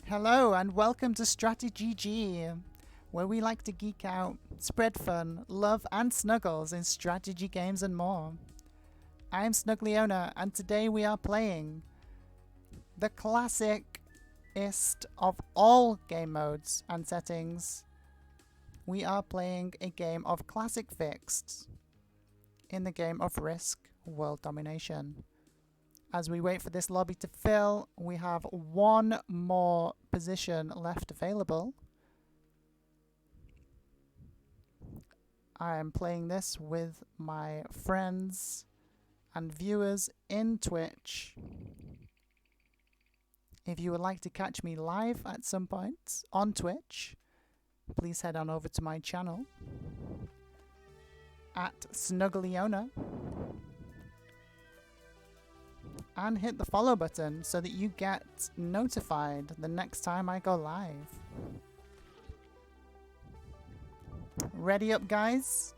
Hello and welcome to StratiGG, where we like to geek out, spread fun, love and snuggles in strategy games and more. I'm Snuggleona and today we are playing the classicest of all game modes and settings. We are playing a game of classic fixed in the game of Risk World Domination. As we wait for this lobby to fill, we have one more position left available. I am playing this with my friends and viewers in Twitch. If you would like to catch me live at some point on Twitch, please head on over to my channel at Snuggleona. And hit the follow button so that you get notified the next time I go live. Ready up, guys?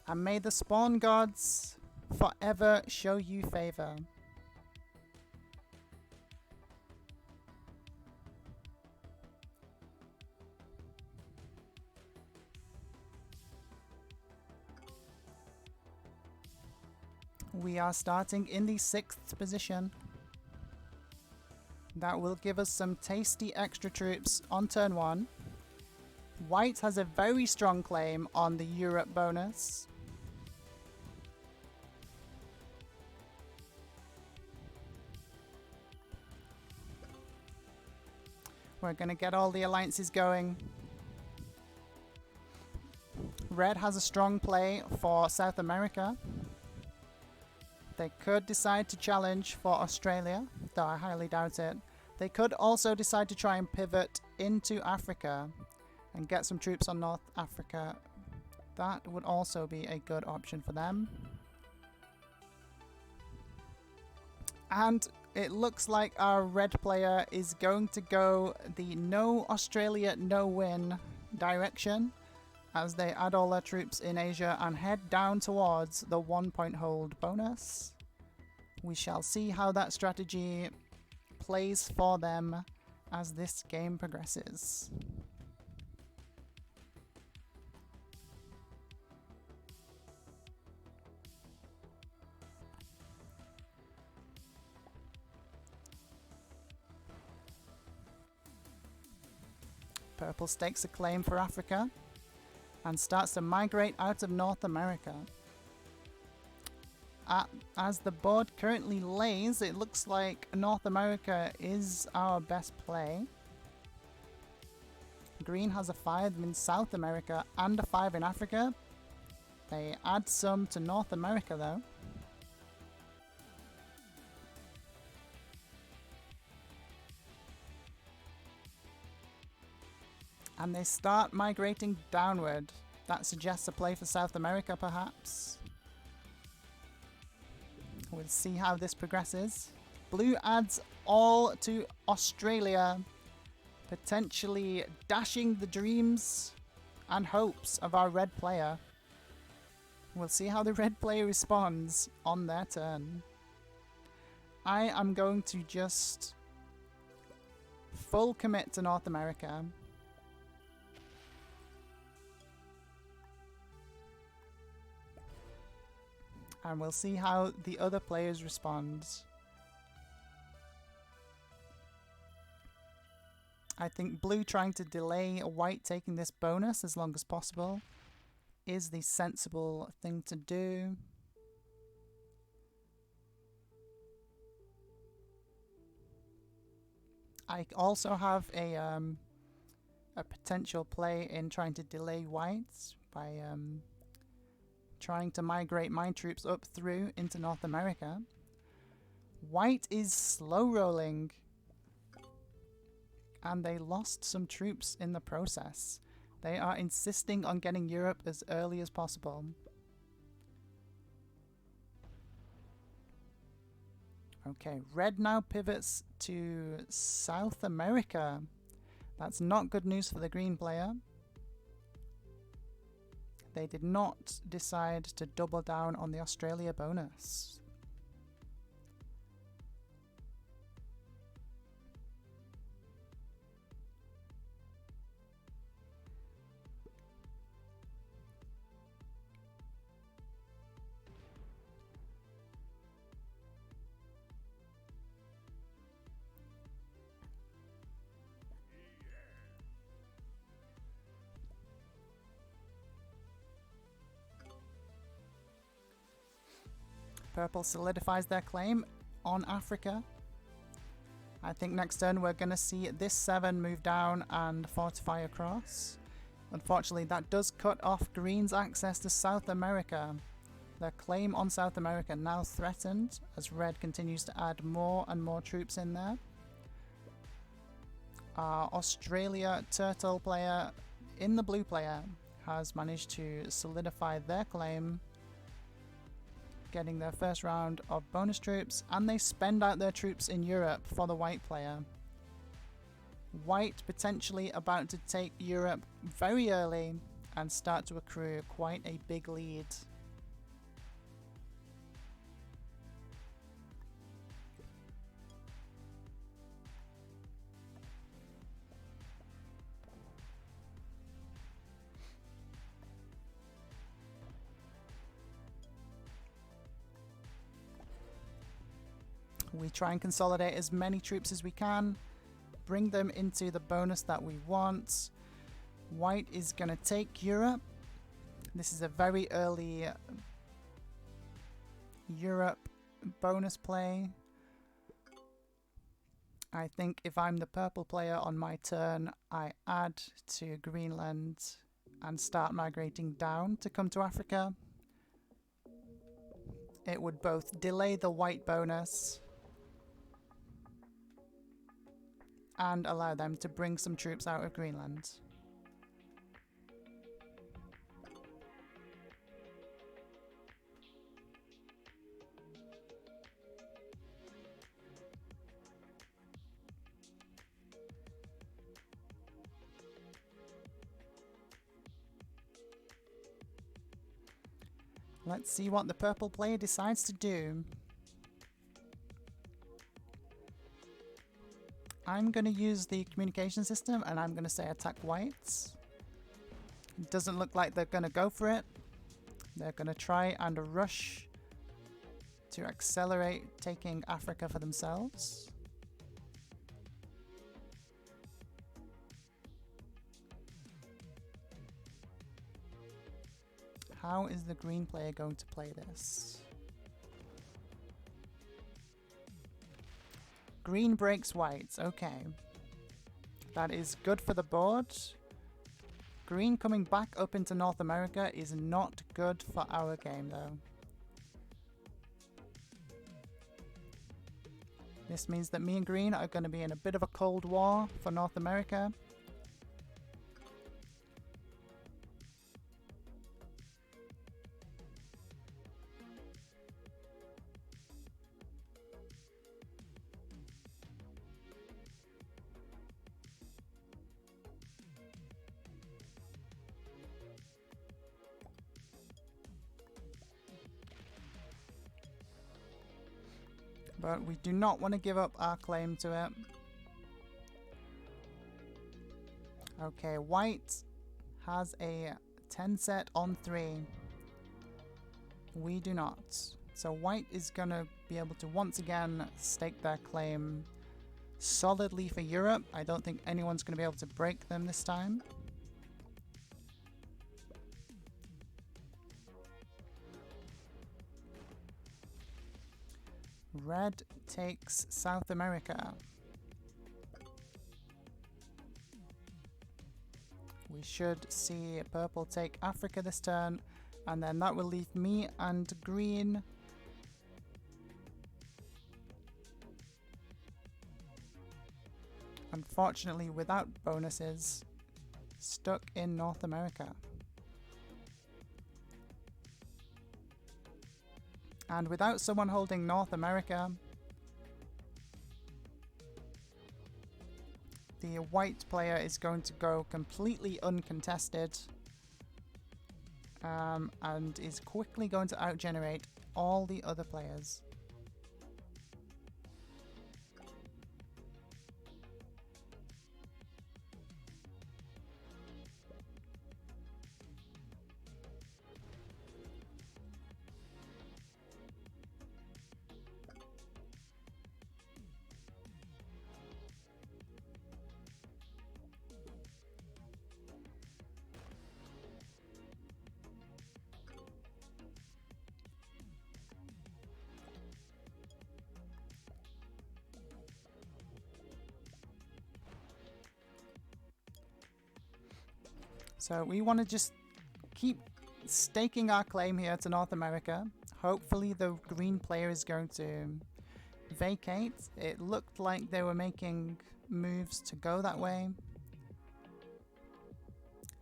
And may the spawn gods forever show you favor. We are starting in the 6th position. That will give us some tasty extra troops on turn 1. White has a very strong claim on the Europe bonus. We're going to get all the alliances going. Red has a strong play for South America. They could decide to challenge for Australia, though I highly doubt it. They could also decide to try and pivot into Africa and get some troops on North Africa. That would also be a good option for them. And it looks like our red player is going to go the no Australia, no win direction, as they add all their troops in Asia and head down towards the 1-point hold bonus. We shall see how that strategy plays for them as this game progresses. Purple stakes a claim for Africa and starts to migrate out of North America. As the board currently lays, it looks like North America is our best play. Green has a 5 in South America and a 5 in Africa. They add some to North America though. And they start migrating downward. That suggests a play for South America, perhaps. We'll see how this progresses. Blue adds all to Australia, potentially dashing the dreams and hopes of our red player. We'll see how the red player responds on their turn. I am going to just full commit to North America. And we'll see how the other players respond. I think blue trying to delay white taking this bonus as long as possible is the sensible thing to do. I also have a potential play in trying to delay white by trying to migrate my troops up through into North America. White is slow rolling, and they lost some troops in the process. They are insisting on getting Europe as early as possible. Okay, red now pivots to South America. That's not good news for the green player. They did not decide to double down on the Australia bonus. Purple solidifies their claim on Africa. I think next turn we're going to see this 7 move down and fortify across. Unfortunately, that does cut off Green's access to South America. Their claim on South America now threatened as Red continues to add more and more troops in there. Our Australia Turtle player in the blue player has managed to solidify their claim, getting their first round of bonus troops, and they spend out their troops in Europe for the white player. White potentially about to take Europe very early and start to accrue quite a big lead. We try and consolidate as many troops as we can, bring them into the bonus that we want. White is going to take Europe. This is a very early Europe bonus play. I think if I'm the purple player on my turn, I add to Greenland and start migrating down to come to Africa. It would both delay the white bonus and allow them to bring some troops out of Greenland. Let's see what the purple player decides to do. I'm going to use the communication system and I'm going to say attack whites. It doesn't look like they're going to go for it. They're going to try and rush to accelerate taking Africa for themselves. How is the green player going to play this? Green breaks whites, okay. That is good for the board. Green coming back up into North America is not good for our game though. This means that me and Green are going to be in a bit of a cold war for North America. But we do not want to give up our claim to it. Okay, white has a 10 set on 3. We do not. So white is going to be able to once again stake their claim solidly for Europe. I don't think anyone's going to be able to break them this time. Red takes South America. We should see purple take Africa this turn, and then that will leave me and green unfortunately without bonuses, stuck in North America. And without someone holding North America, the white player is going to go completely uncontested and is quickly going to outgenerate all the other players. So we want to just keep staking our claim here to North America. Hopefully the green player is going to vacate. It looked like they were making moves to go that way.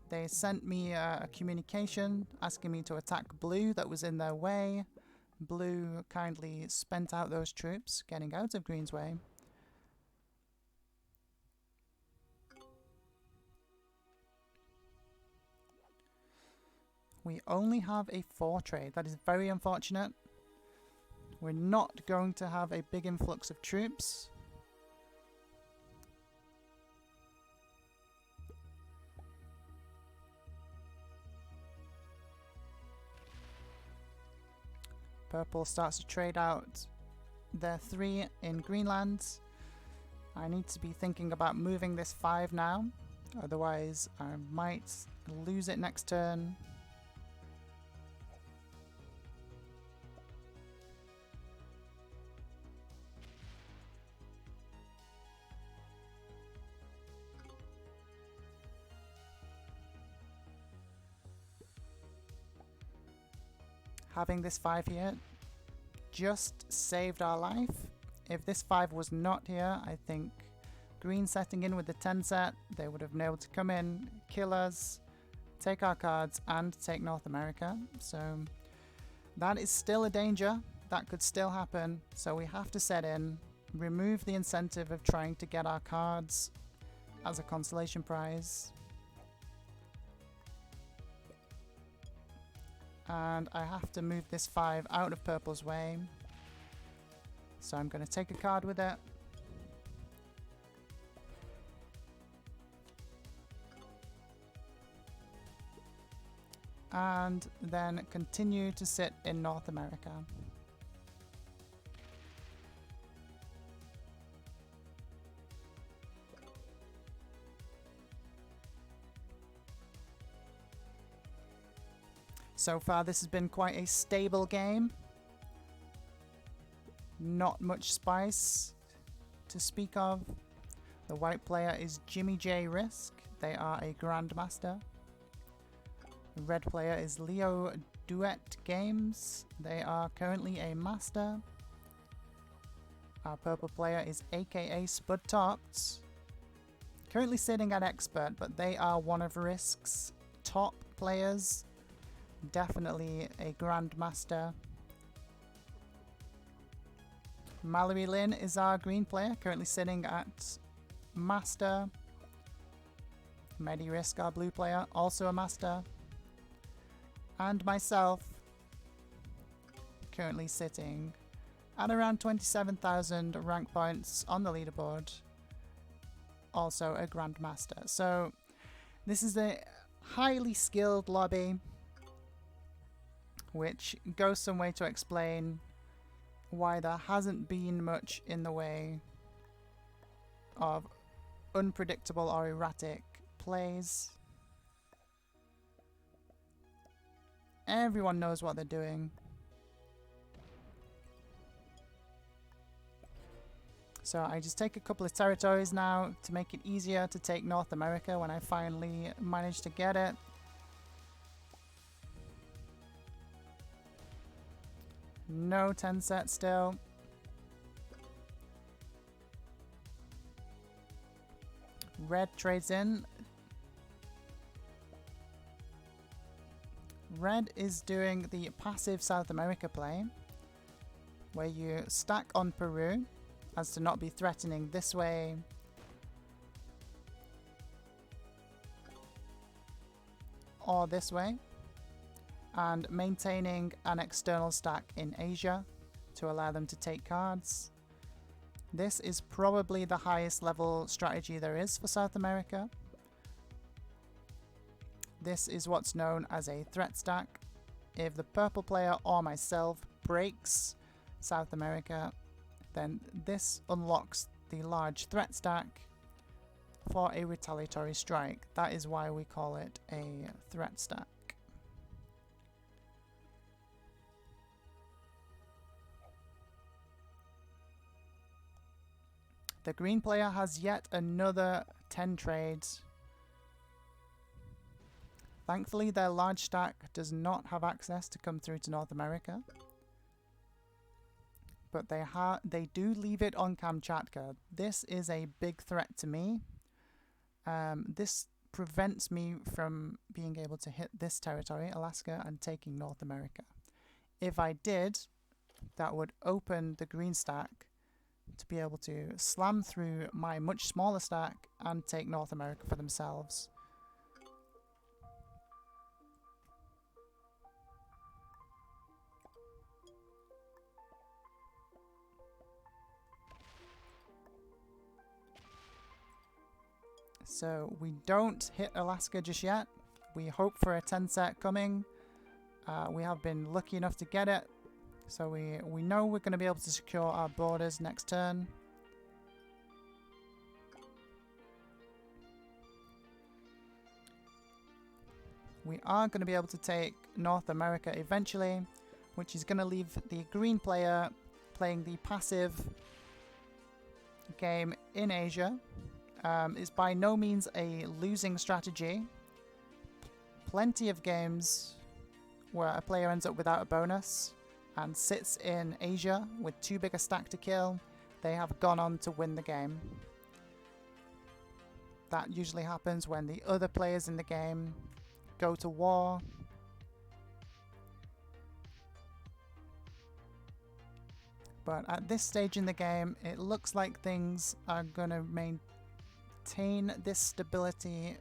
They sent me a communication asking me to attack blue that was in their way. Blue kindly spent out those troops getting out of green's way. We only have a 4 trade. That is very unfortunate. We're not going to have a big influx of troops. Purple starts to trade out their 3 in Greenland. I need to be thinking about moving this 5 now. Otherwise, I might lose it next turn. Having this 5 here just saved our life. If this 5 was not here, I think green setting in with the 10 set, they would have been able to come in, kill us, take our cards, and take North America. So that is still a danger. That could still happen. So we have to set in, remove the incentive of trying to get our cards as a consolation prize. And I have to move this 5 out of purple's way. So I'm going to take a card with it. And then continue to sit in North America. So far, this has been quite a stable game. Not much spice to speak of. The white player is Jimmy J Risk. They are a Grandmaster. The red player is Leo Duet Games. They are currently a Master. Our purple player is aka Spud Tops. Currently sitting at Expert, but they are one of Risk's top players. Definitely a Grandmaster. Mallory Lynn is our green player, currently sitting at Master. Medi Risk, our blue player, also a Master. And myself, currently sitting at around 27,000 rank points on the leaderboard, also a Grandmaster. So this is a highly skilled lobby, which goes some way to explain why there hasn't been much in the way of unpredictable or erratic plays. Everyone knows what they're doing. So I just take a couple of territories now to make it easier to take North America when I finally manage to get it. No 10 set still. Red trades in. Red is doing the passive South America play, where you stack on Peru as to not be threatening this way. Or this way. and maintaining an external stack in Asia to allow them to take cards. This is probably the highest level strategy there is for South America. This is what's known as a threat stack. If the purple player or myself breaks South America, then this unlocks the large threat stack for a retaliatory strike. That is why we call it a threat stack. The green player has yet another 10 trades. Thankfully, their large stack does not have access to come through to North America. But they do leave it on Kamchatka. This is a big threat to me. This prevents me from being able to hit this territory, Alaska, and taking North America. If I did, that would open the green stack to be able to slam through my much smaller stack and take North America for themselves. So we don't hit Alaska just yet. We hope for a 10 set coming. We have been lucky enough to get it. So we know we're going to be able to secure our borders next turn. We are going to be able to take North America eventually, which is going to leave the green player playing the passive game in Asia. It's by no means a losing strategy. Plenty of games where a player ends up without a bonus and sits in Asia with too big a stack to kill, they have gone on to win the game. That usually happens when the other players in the game go to war. But at this stage in the game, it looks like things are going to maintain this stability.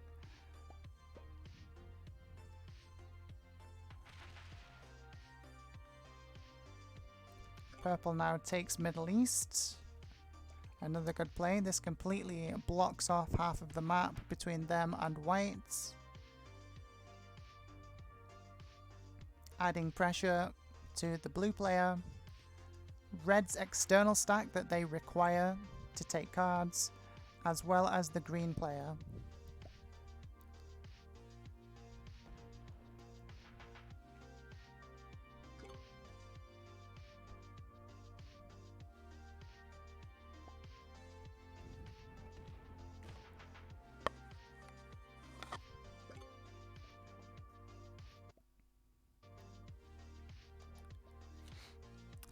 Purple now takes Middle East. Another good play. This completely blocks off half of the map between them and white, adding pressure to the blue player. Red's external stack that they require to take cards, as well as the green player.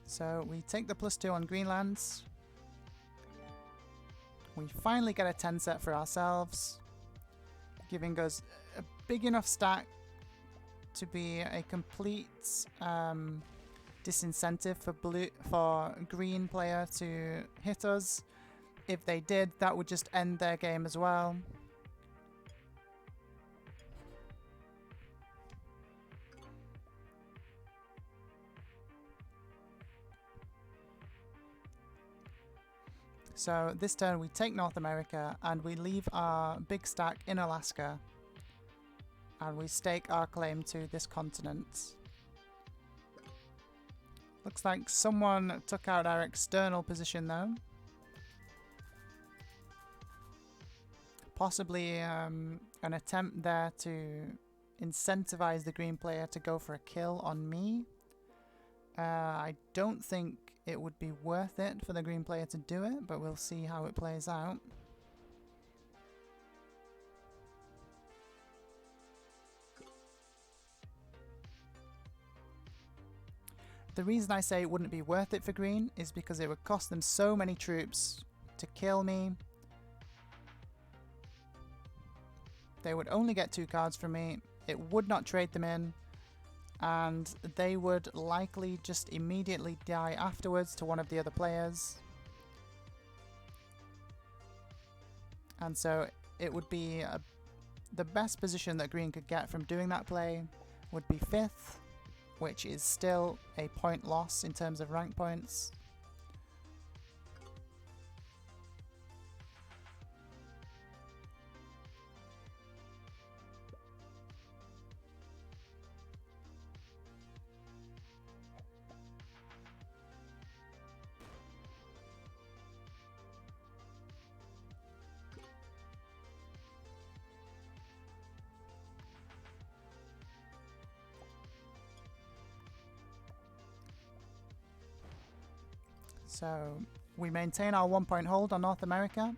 So we take the +2 on Greenlands. We finally get a 10 set for ourselves, giving us a big enough stack to be a complete disincentive for green player to hit us. If they did, that would just end their game as well. So this turn we take North America and we leave our big stack in Alaska and we stake our claim to this continent. Looks like someone took out our external position though. Possibly an attempt there to incentivize the green player to go for a kill on me. I don't think it would be worth it for the green player to do it, but we'll see how it plays out. The reason I say it wouldn't be worth it for green is because it would cost them so many troops to kill me. They would only get 2 cards from me. It would not trade them in. And they would likely just immediately die afterwards to one of the other players. And so it would be the best position that green could get from doing that play would be 5th, which is still a point loss in terms of rank points. So we maintain our 1-point hold on North America.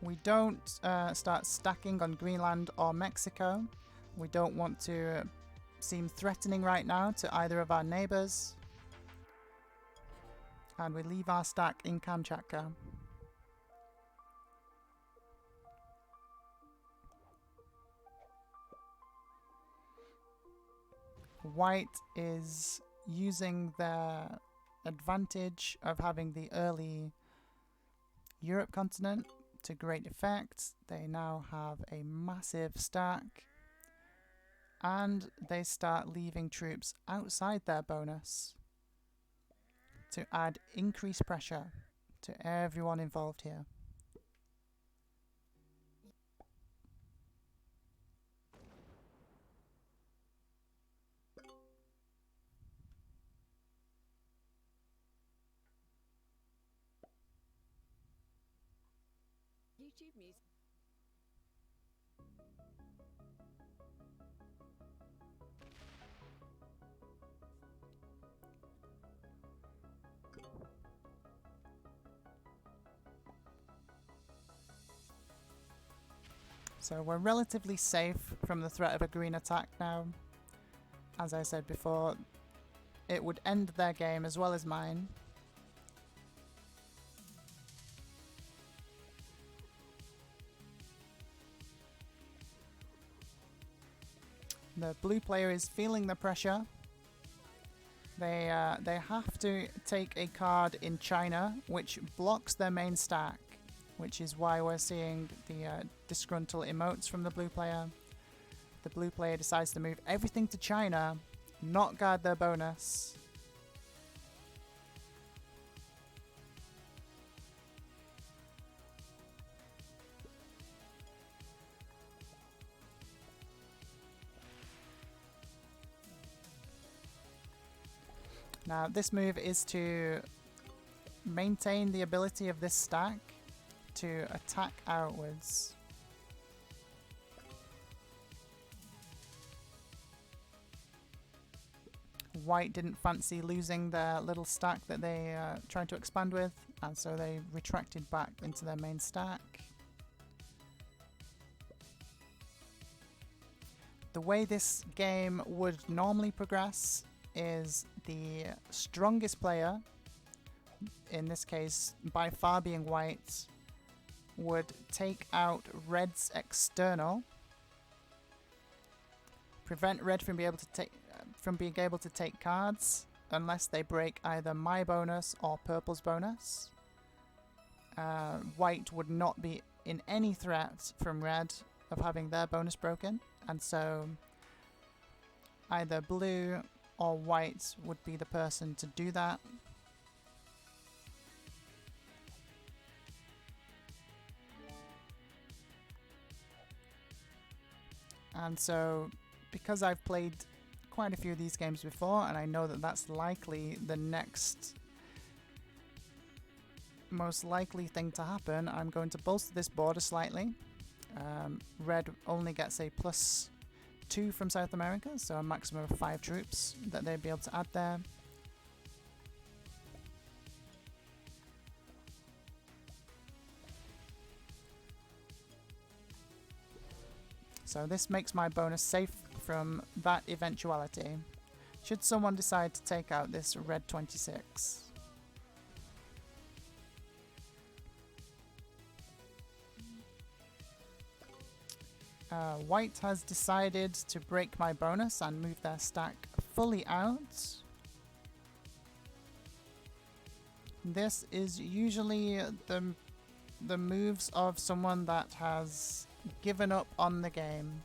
We don't start stacking on Greenland or Mexico. We don't want to seem threatening right now to either of our neighbors. And we leave our stack in Kamchatka. White is using their advantage of having the early Europe continent to great effect. They now have a massive stack and they start leaving troops outside their bonus to add increased pressure to everyone involved here. YouTube music. So we're relatively safe from the threat of a green attack now. As I said before, it would end their game as well as mine. The blue player is feeling the pressure. They have to take a card in China, which blocks their main stack, which is why we're seeing the disgruntled emotes from the blue player. The blue player decides to move everything to China, not guard their bonus. Now this move is to maintain the ability of this stack to attack outwards. White didn't fancy losing their little stack that they tried to expand with, and so they retracted back into their main stack. The way this game would normally progress is the strongest player, in this case by far being white, would take out red's external, prevent red from being able to take cards unless they break either my bonus or purple's bonus. White would not be in any threat from red of having their bonus broken, and so either blue or white would be the person to do that. And so, because I've played quite a few of these games before, and I know that that's likely the next most likely thing to happen, I'm going to bolster this border slightly. Red only gets a +2 from South America, so a maximum of 5 troops that they'd be able to add there. So this makes my bonus safe from that eventuality, should someone decide to take out this red 26. White has decided to break my bonus and move their stack fully out. This is usually the moves of someone that has given up on the game.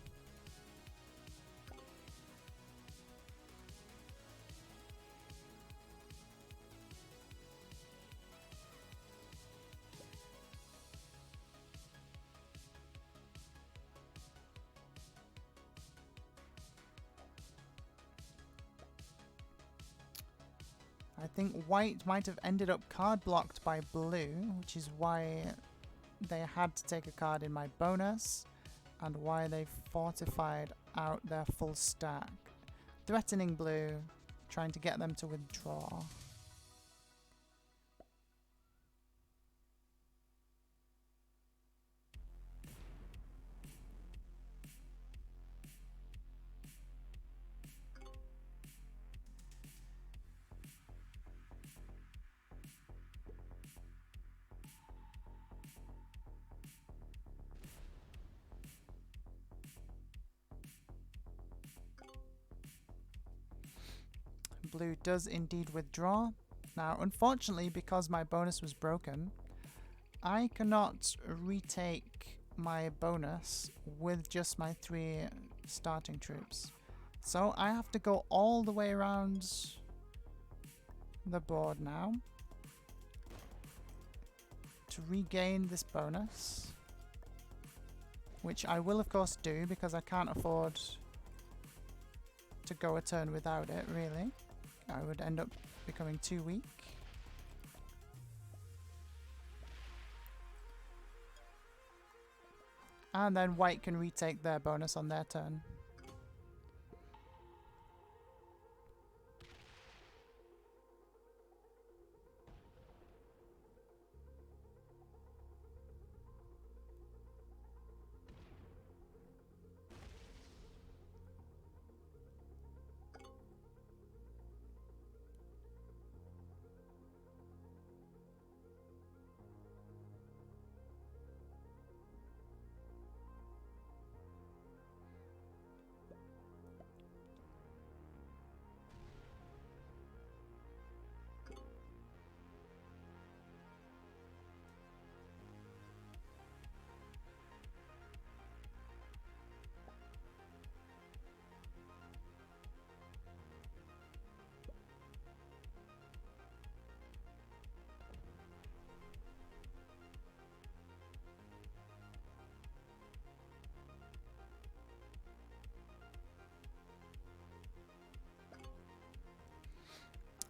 I think white might have ended up card blocked by blue, which is why they had to take a card in my bonus, and why they fortified out their full stack, threatening blue, trying to get them to withdraw. Blue does indeed withdraw. Now, unfortunately, because my bonus was broken, I cannot retake my bonus with just my 3 starting troops. So I have to go all the way around the board now to regain this bonus, which I will of course do because I can't afford to go a turn without it, really. I would end up becoming too weak. And then white can retake their bonus on their turn.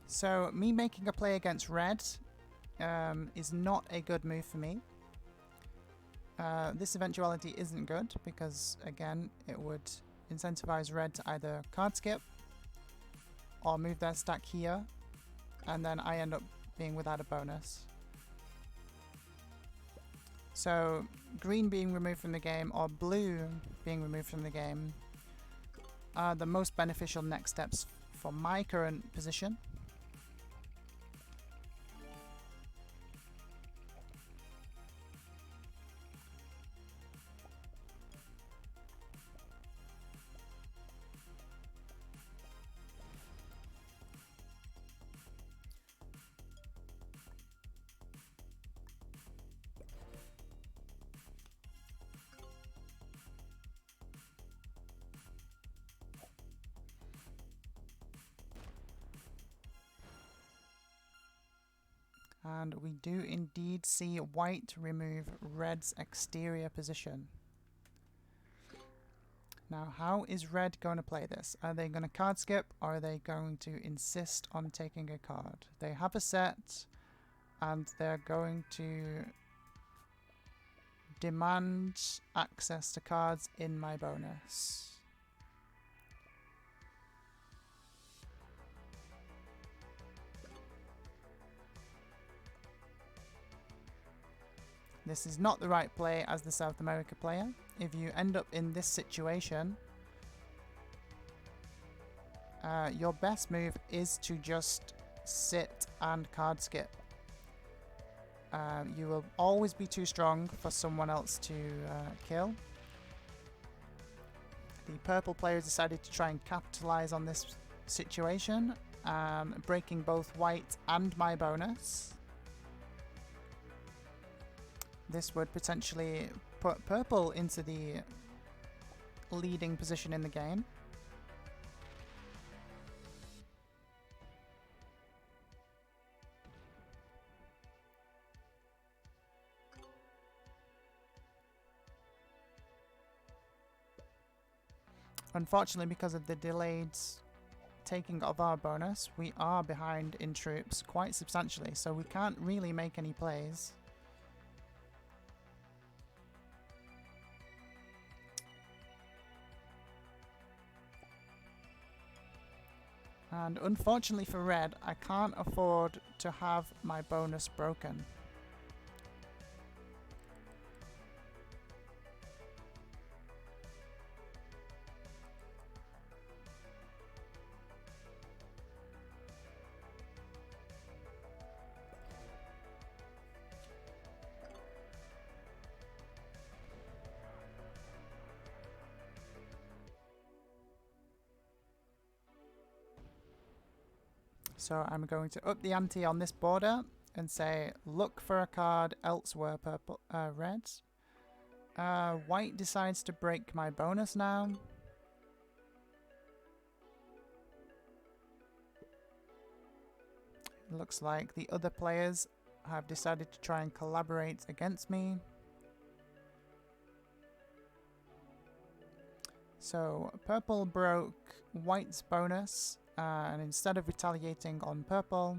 So me making a play against red is not a good move for me. This eventuality isn't good because, again, it would incentivize red to either card skip or move their stack here, and then I end up being without a bonus. So green being removed from the game or blue being removed from the game are the most beneficial next steps for my current position. And we do indeed see white remove red's exterior position. Now, how is red going to play this? Are they going to card skip, or are they going to insist on taking a card? They have a set, and they're going to demand access to cards in my bonus. This is not the right play as the South America player. If you end up in this situation, your best move is to just sit and card skip. You will always be too strong for someone else to kill. The purple player decided to try and capitalize on this situation, breaking both white and my bonus. This would potentially put purple into the leading position in the game. Unfortunately, because of the delayed taking of our bonus, we are behind in troops quite substantially, so we can't really make any plays. And unfortunately for red, I can't afford to have my bonus broken. So I'm going to up the ante on this border and say, look for a card elsewhere, purple, red. White decides to break my bonus now. It looks like the other players have decided to try and collaborate against me. So purple broke white's bonus. And instead of retaliating on purple,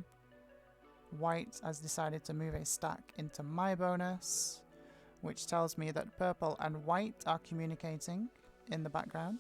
white has decided to move a stack into my bonus, which tells me that purple and white are communicating in the background.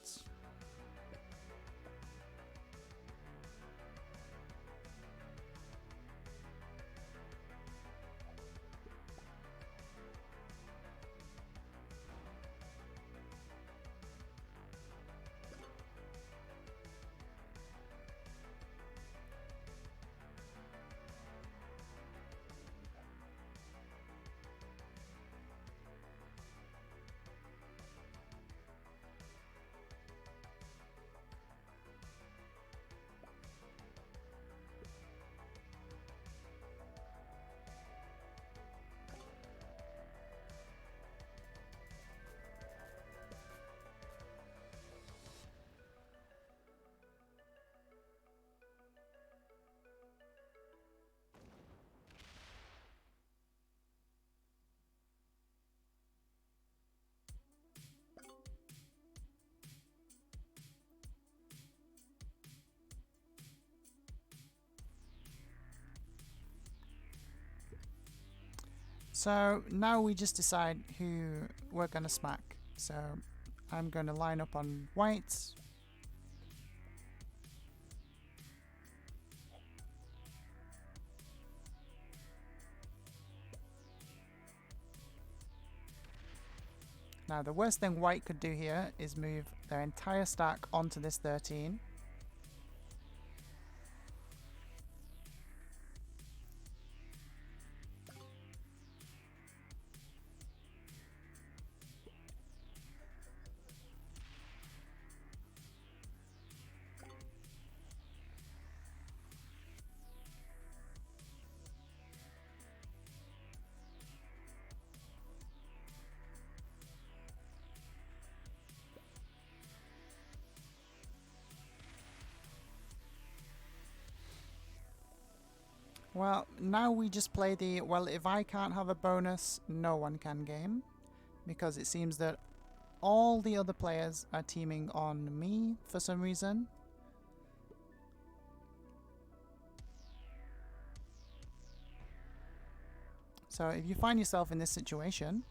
So now we just decide who we're going to smack. So I'm going to line up on white. Now the worst thing white could do here is move their entire stack onto this 13. Well, now we just play the, well, if I can't have a bonus, no one can game. Because it seems that all the other players are teaming on me for some reason. So if you find yourself in this situation,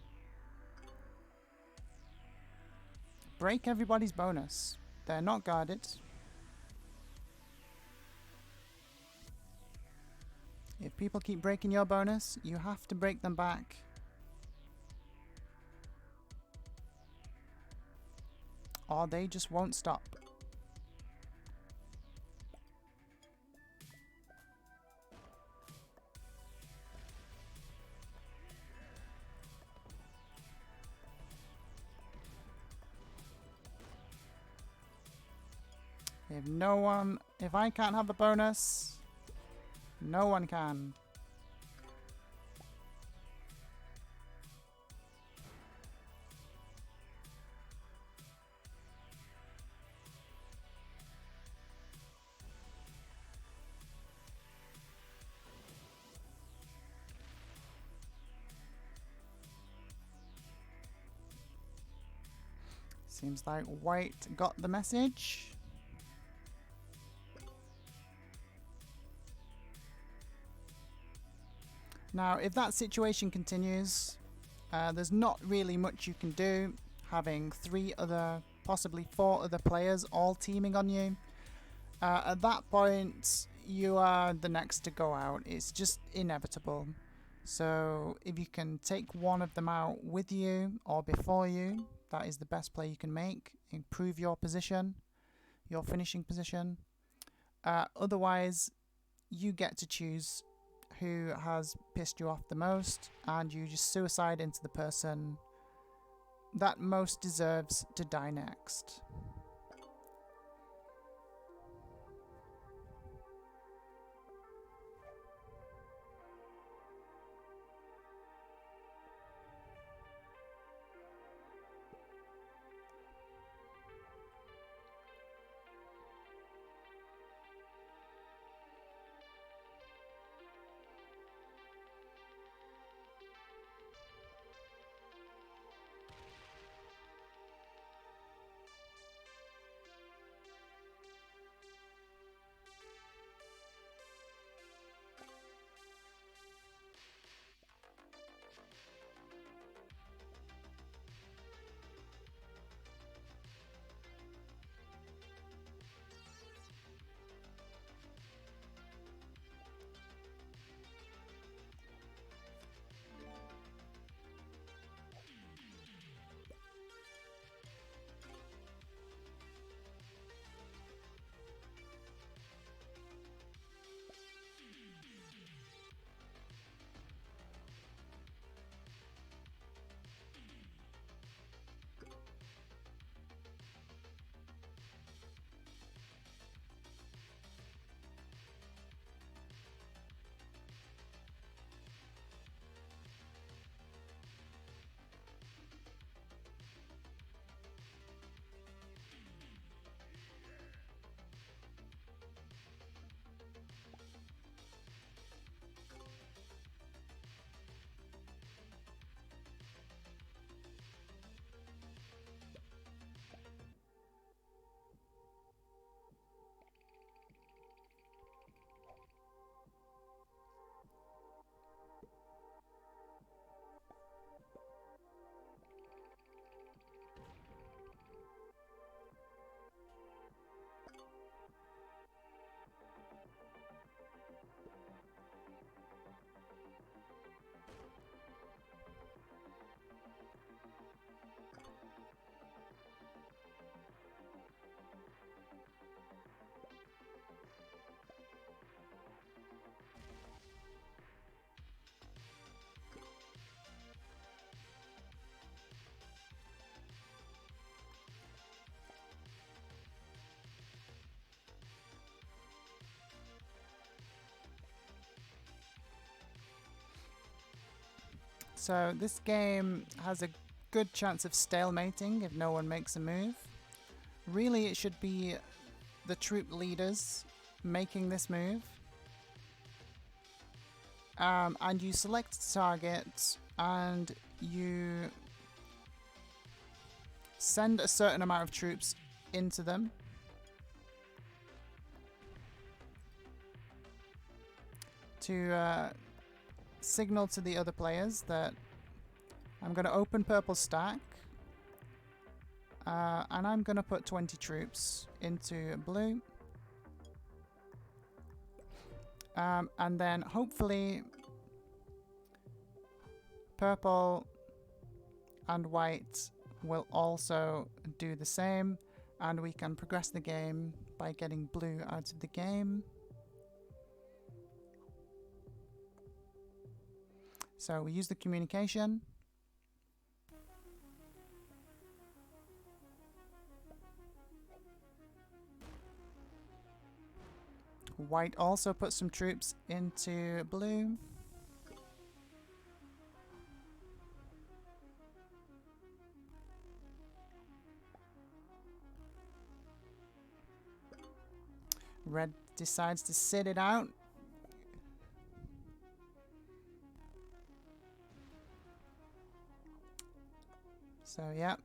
break everybody's bonus. They're not guarded. If people keep breaking your bonus, you have to break them back. Or they just won't stop. If I can't have a bonus, no one can. Seems like white got the message. Now, if that situation continues, there's not really much you can do, having 3 other, possibly 4 other players all teaming on you. At that point, you are the next to go out. It's just inevitable. So if you can take one of them out with you or before you, that is the best play you can make. Improve your position, your finishing position. Otherwise, you get to choose who has pissed you off the most, and you just suicide into the person that most deserves to die next. So this game has a good chance of stalemating if no one makes a move. Really, it should be the troop leaders making this move. And you select a target and you send a certain amount of troops into them. To signal to the other players that I'm going to open purple stack and I'm going to put 20 troops into blue. And then hopefully purple and white will also do the same, and we can progress the game by getting blue out of the game. So we use the communication. White also puts some troops into blue. Red decides to sit it out. So yeah,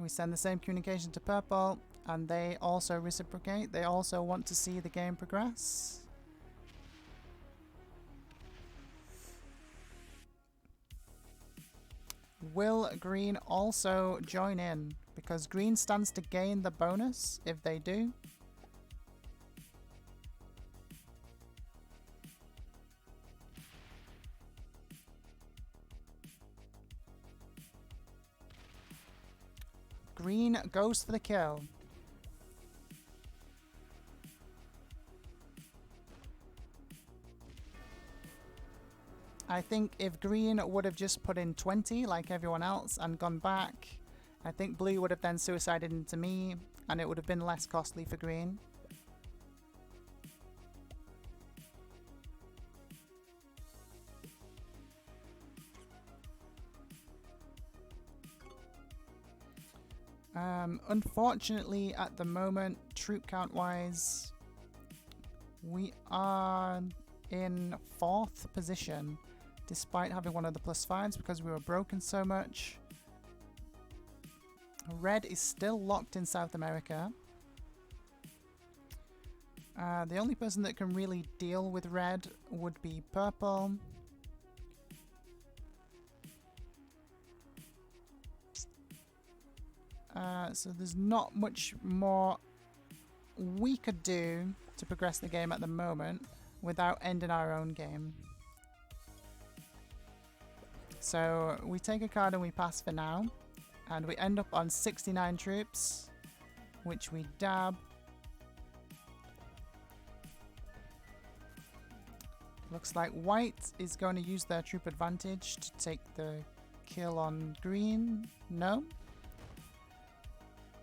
we send the same communication to purple, and they also reciprocate. They also want to see the game progress. Will green also join in? Because green stands to gain the bonus if they do. Green goes for the kill. I think if green would have just put in 20 like everyone else and gone back, I think blue would have then suicided into me and it would have been less costly for green. Unfortunately, at the moment, troop count wise, we are in 4th position despite having one of the +5s because we were broken so much. Red is still locked in South America. The only person that can really deal with red would be purple. So there's not much more we could do to progress the game at the moment without ending our own game. So we take a card and we pass for now, and we end up on 69 troops, which we dab. Looks like white is going to use their troop advantage to take the kill on green. No?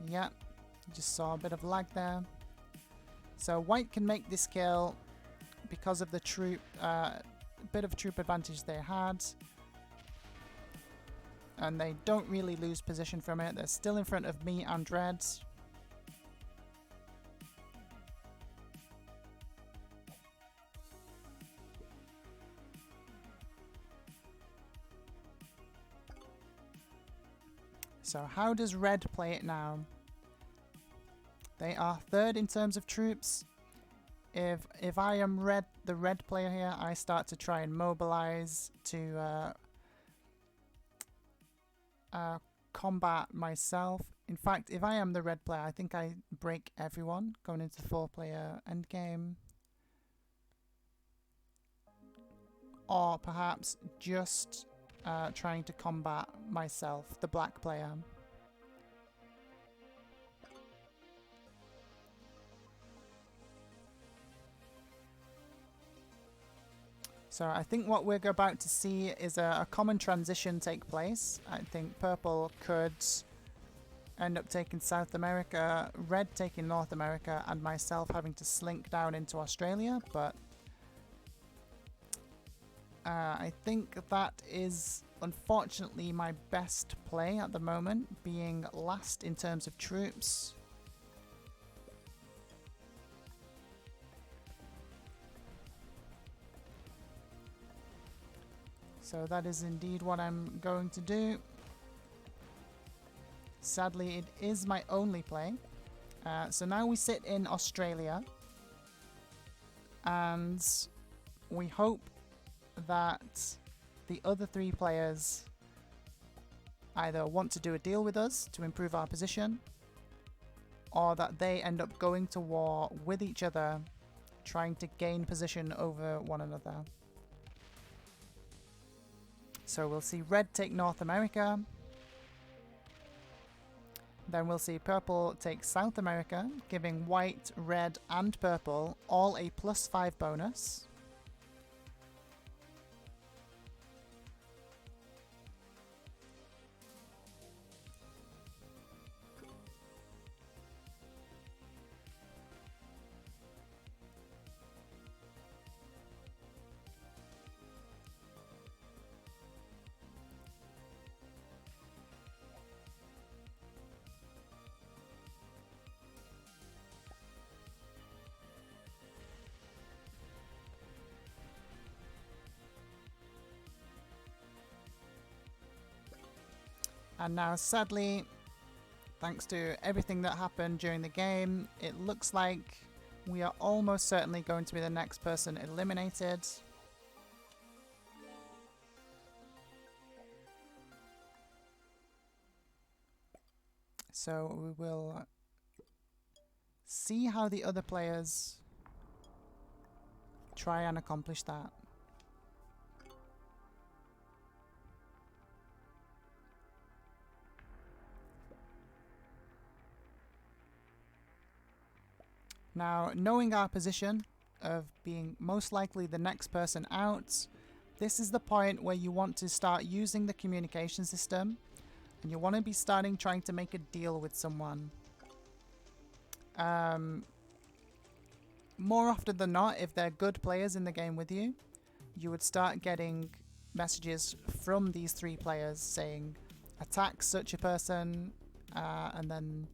Yeah, just saw a bit of lag there. So white can make this kill because of the troop, bit of troop advantage they had. And they don't really lose position from it. They're still in front of me and red. So how does red play it now? They are 3rd in terms of troops. If I am the red player here, I start to try and mobilize to combat myself. In fact, if I am the red player, I think I break everyone going into the 4-player endgame. Or perhaps just trying to combat myself, the black player. So I think what we're about to see is a common transition take place. I think purple could end up taking South America, red taking North America, and myself having to slink down into Australia, but I think that is unfortunately my best play at the moment, being last in terms of troops. So that is indeed what I'm going to do. Sadly, it is my only play. So now we sit in Australia. And we hope that the other 3 players either want to do a deal with us to improve our position, or that they end up going to war with each other, trying to gain position over one another. So we'll see red take North America. Then we'll see purple take South America, giving white, red and purple all a +5 bonus. And now, sadly, thanks to everything that happened during the game, it looks like we are almost certainly going to be the next person eliminated. So we will see how the other players try and accomplish that. Now, knowing our position of being most likely the next person out, this is the point where you want to start using the communication system, and you want to be starting trying to make a deal with someone. More often than not, if they're good players in the game with you, you would start getting messages from these three players saying, attack such a person, and then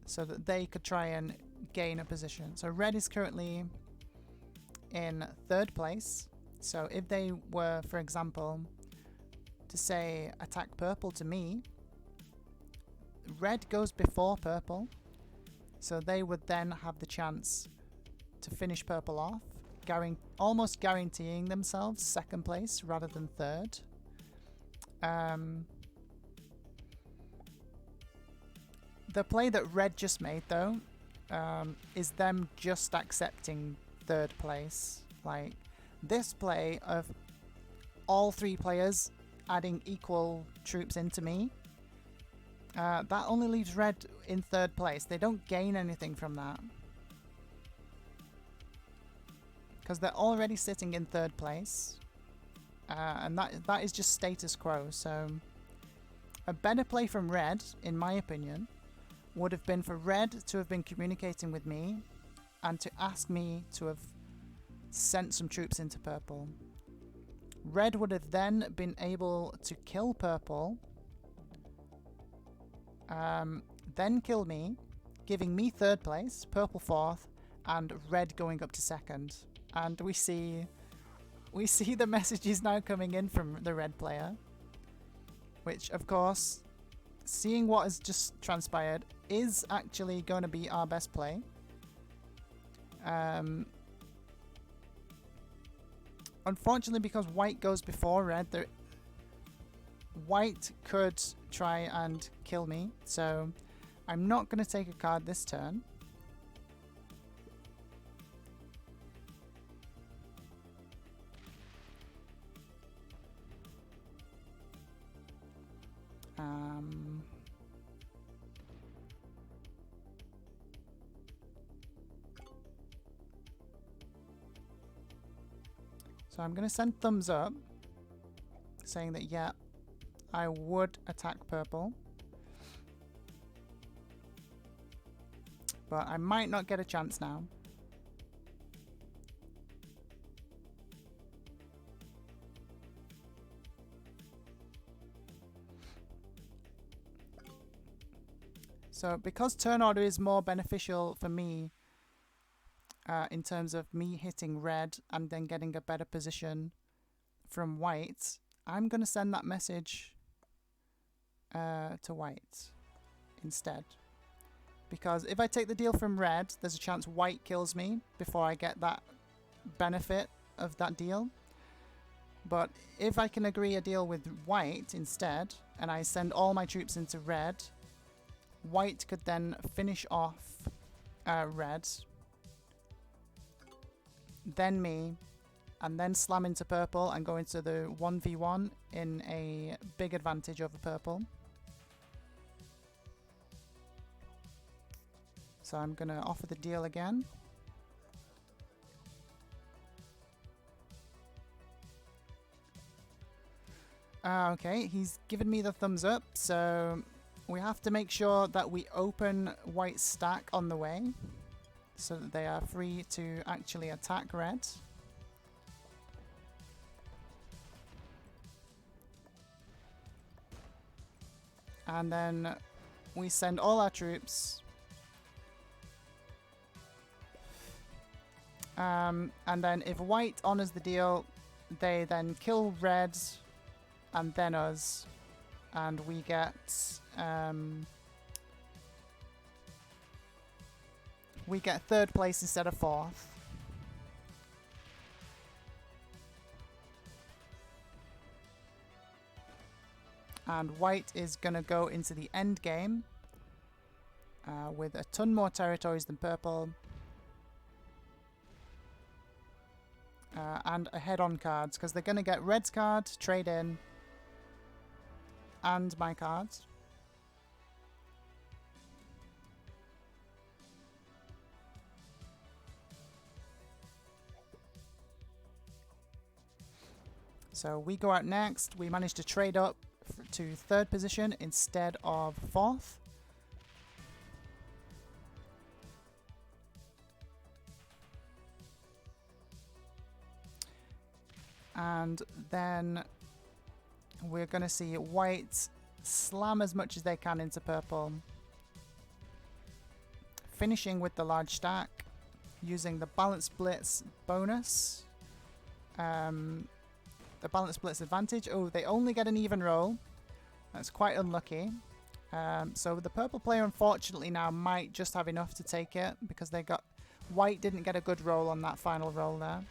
so that they could try and gain a position. So red is currently in 3rd place. So if they were, for example, to say attack purple to me, red goes before purple. So they would then have the chance to finish purple off, almost guaranteeing themselves 2nd place rather than 3rd. The play that red just made, though, is them just accepting 3rd place. Like, this play of all 3 players adding equal troops into me, that only leaves red in 3rd place. They don't gain anything from that, because they're already sitting in 3rd place, and that is just status quo. So a better play from red, in my opinion, would have been for red to have been communicating with me and to ask me to have sent some troops into purple. Red would have then been able to kill purple, then kill me, giving me 3rd place, purple 4th, and red going up to 2nd. And we see the messages now coming in from the red player, which, of course, seeing what has just transpired, is actually going to be our best play. Unfortunately, because white goes before red, white could try and kill me, so I'm not going to take a card this turn. So I'm going to send thumbs up, saying that, yeah, I would attack purple. But I might not get a chance now. So because turn order is more beneficial for me, in terms of me hitting red and then getting a better position from white, I'm going to send that message to white instead. Because if I take the deal from red, there's a chance white kills me before I get that benefit of that deal. But if I can agree a deal with white instead, and I send all my troops into red, white could then finish off red, then me, and then slam into purple and go into the 1v1 in a big advantage over purple. So I'm going to offer the deal again. Okay, he's given me the thumbs up, so we have to make sure that we open white's stack on the way, so that they are free to actually attack red. And then we send all our troops. And then if white honors the deal, they then kill red and then us. And we get third place instead of fourth. And white is going to go into the end game with a ton more territories than purple. And ahead on cards, because they're going to get red's card, trade in, and my cards. So we go out next. We managed to trade up to 3rd position instead of 4th. And then we're going to see white slam as much as they can into purple. Finishing with the large stack, using the balance blitz bonus. The balance blitz advantage. Oh, they only get an even roll. That's quite unlucky. So the purple player, unfortunately, now might just have enough to take it because they got... White didn't get a good roll on that final roll there.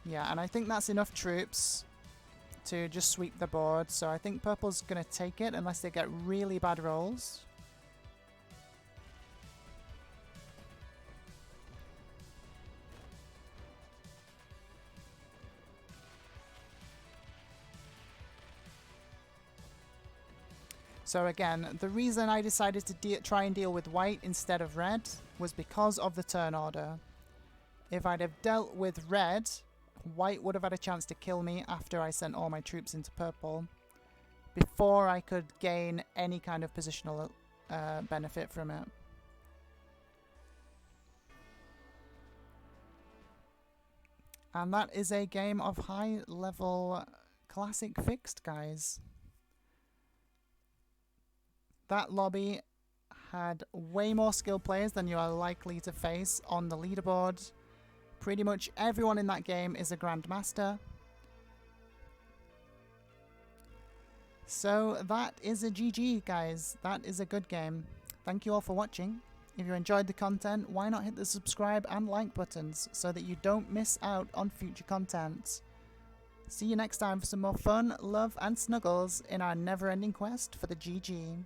Yeah, and I think that's enough troops to just sweep the board. So I think purple's going to take it unless they get really bad rolls. So again, the reason I decided to try and deal with white instead of red was because of the turn order. If I'd have dealt with red, white would have had a chance to kill me after I sent all my troops into purple, before I could gain any kind of positional benefit from it. And that is a game of high-level classic fixed, guys. That lobby had way more skilled players than you are likely to face on the leaderboard. Pretty much everyone in that game is a Grandmaster. So that is a GG, guys. That is a good game. Thank you all for watching. If you enjoyed the content, why not hit the subscribe and like buttons so that you don't miss out on future content. See you next time for some more fun, love and snuggles in our never-ending quest for the GG.